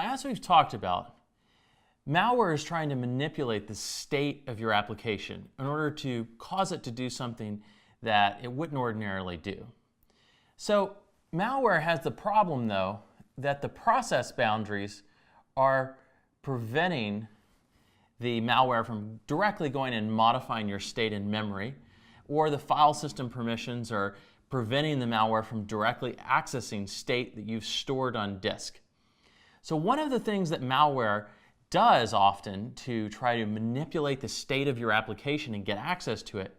as we've talked about, malware is trying to manipulate the state of your application in order to cause it to do something that it wouldn't ordinarily do. So malware has the problem, though, that the process boundaries are preventing the malware from directly going and modifying your state in memory, or the file system permissions are preventing the malware from directly accessing state that you've stored on disk. So one of the things that malware does often to try to manipulate the state of your application and get access to it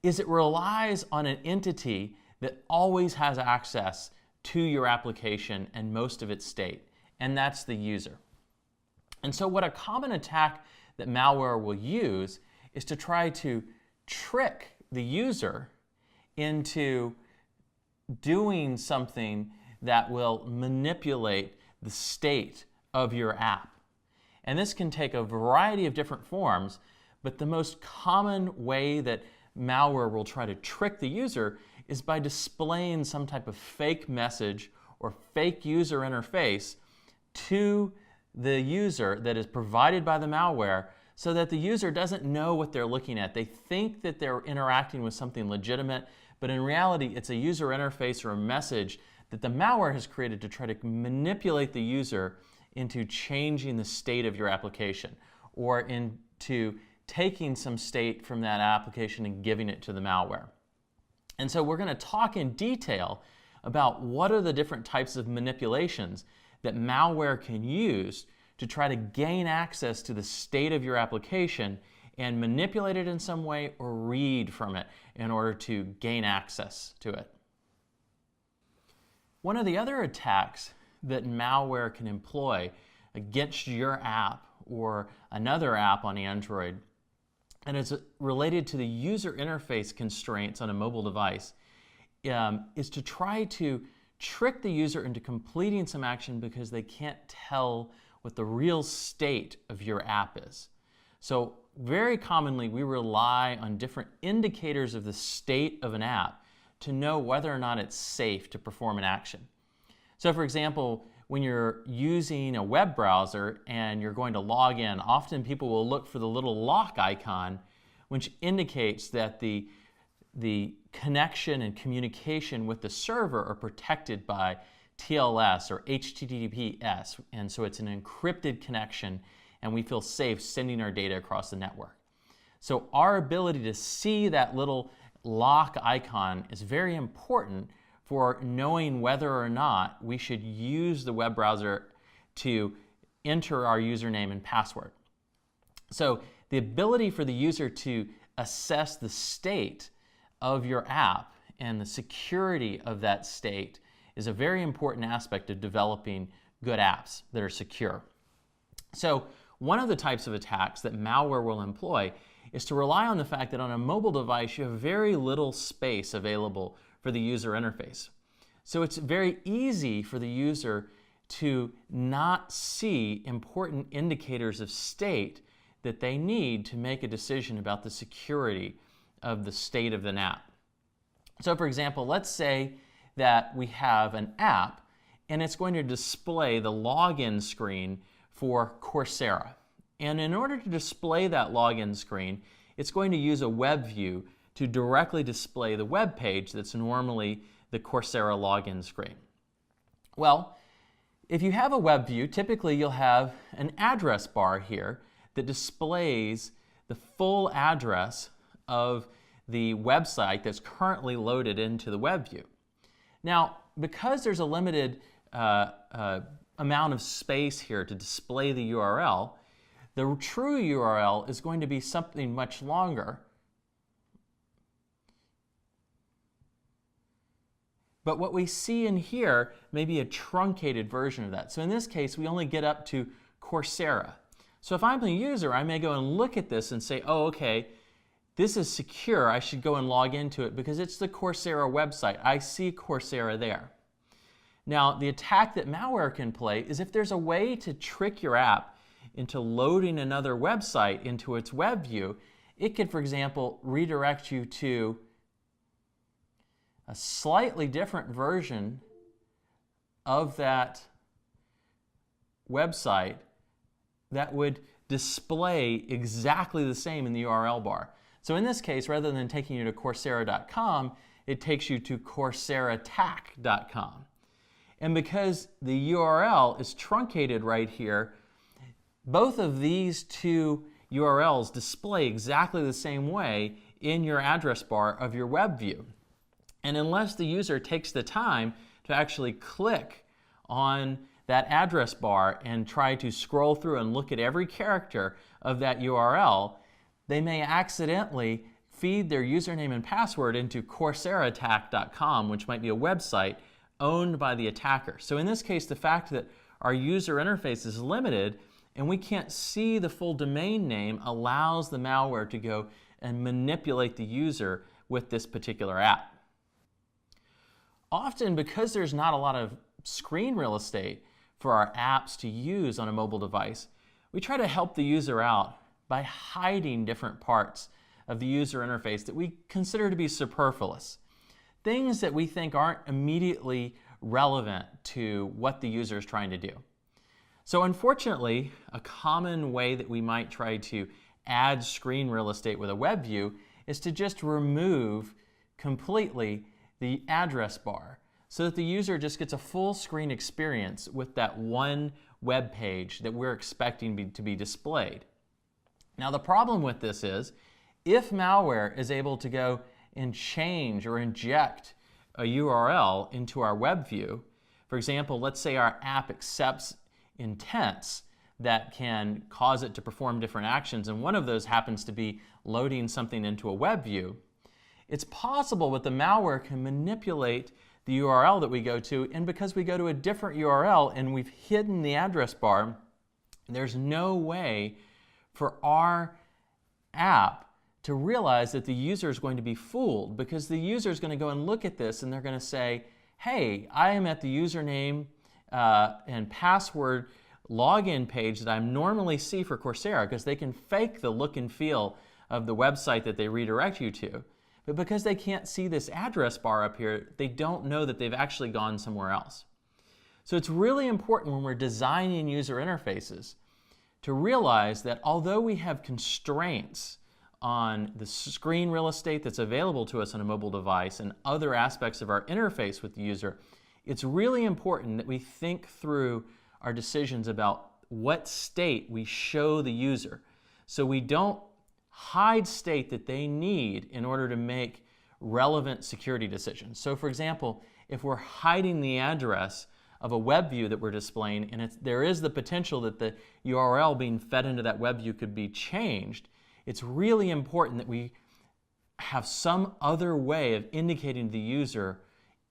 is it relies on an entity that always has access to your application and most of its state, and that's the user. And so what a common attack that malware will use is to try to trick the user into doing something that will manipulate the state of your app. And this can take a variety of different forms, but the most common way that malware will try to trick the user is by displaying some type of fake message or fake user interface to the user that is provided by the malware, so that the user doesn't know what they're looking at. They think that they're interacting with something legitimate, but in reality it's a user interface or a message that the malware has created to try to manipulate the user into changing the state of your application, or into taking some state from that application and giving it to the malware. And so we're going to talk in detail about what are the different types of manipulations that malware can use to try to gain access to the state of your application and manipulate it in some way or read from it in order to gain access to it. One of the other attacks that malware can employ against your app or another app on Android, and it's related to the user interface constraints on a mobile device, is to try to trick the user into completing some action because they can't tell what the real state of your app is. So very commonly we rely on different indicators of the state of an app to know whether or not it's safe to perform an action. So for example, when you're using a web browser and you're going to log in, often people will look for the little lock icon, which indicates that the connection and communication with the server are protected by TLS or HTTPS, and so it's an encrypted connection and we feel safe sending our data across the network. So our ability to see that little lock icon is very important for knowing whether or not we should use the web browser to enter our username and password. So the ability for the user to assess the state of your app and the security of that state is a very important aspect of developing good apps that are secure. So one of the types of attacks that malware will employ is to rely on the fact that on a mobile device you have very little space available for the user interface. So it's very easy for the user to not see important indicators of state that they need to make a decision about the security of the state of an app. So for example, let's say that we have an app and it's going to display the login screen for Coursera. And in order to display that login screen, it's going to use a web view to directly display the web page that's normally the Coursera login screen. Well, if you have a web view, typically you'll have an address bar here that displays the full address of the website that's currently loaded into the web view. Now, because there's a limited amount of space here to display the URL, the true URL is going to be something much longer. But what we see in here may be a truncated version of that. So in this case, we only get up to Coursera. So if I'm a user, I may go and look at this and say, oh, okay, this is secure. I should go and log into it because it's the Coursera website. I see Coursera there. Now, the attack that malware can play is if there's a way to trick your app into loading another website into its web view, it could, for example, redirect you to a slightly different version of that website that would display exactly the same in the URL bar. So in this case, rather than taking you to Coursera.com, it takes you to CourseraTac.com. And because the URL is truncated right here, both of these two URLs display exactly the same way in your address bar of your web view. And unless the user takes the time to actually click on that address bar and try to scroll through and look at every character of that URL, they may accidentally feed their username and password into CourseraTac.com, which might be a website owned by the attacker. So in this case, the fact that our user interface is limited and we can't see the full domain name allows the malware to go and manipulate the user with this particular app. Often, because there's not a lot of screen real estate for our apps to use on a mobile device, we try to help the user out by hiding different parts of the user interface that we consider to be superfluous. Things that we think aren't immediately relevant to what the user is trying to do. So unfortunately, a common way that we might try to add screen real estate with a web view is to just remove completely the address bar so that the user just gets a full screen experience with that one web page that we're expecting to be displayed. Now the problem with this is, if malware is able to go and change or inject a URL into our web view, for example, let's say our app accepts intents that can cause it to perform different actions, and one of those happens to be loading something into a web view, it's possible that the malware can manipulate the URL that we go to, and because we go to a different URL and we've hidden the address bar, there's no way for our app to realize that the user is going to be fooled, because the user is going to go and look at this and they're going to say, hey, I am at the username and password login page that I normally see for Coursera, because they can fake the look and feel of the website that they redirect you to. But because they can't see this address bar up here, they don't know that they've actually gone somewhere else. So it's really important when we're designing user interfaces to realize that although we have constraints on the screen real estate that's available to us on a mobile device and other aspects of our interface with the user, it's really important that we think through our decisions about what state we show the user, so we don't hide state that they need in order to make relevant security decisions. So for example, if we're hiding the address of a web view that we're displaying, and there is the potential that the URL being fed into that web view could be changed, it's really important that we have some other way of indicating to the user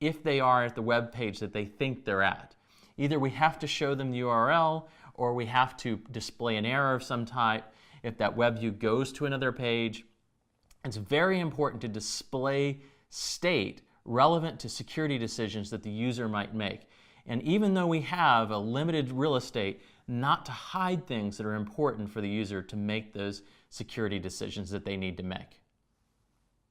if they are at the web page that they think they're at. Either we have to show them the URL, or we have to display an error of some type if that web view goes to another page. It's very important to display state relevant to security decisions that the user might make. And even though we have a limited real estate, not to hide things that are important for the user to make those security decisions that they need to make.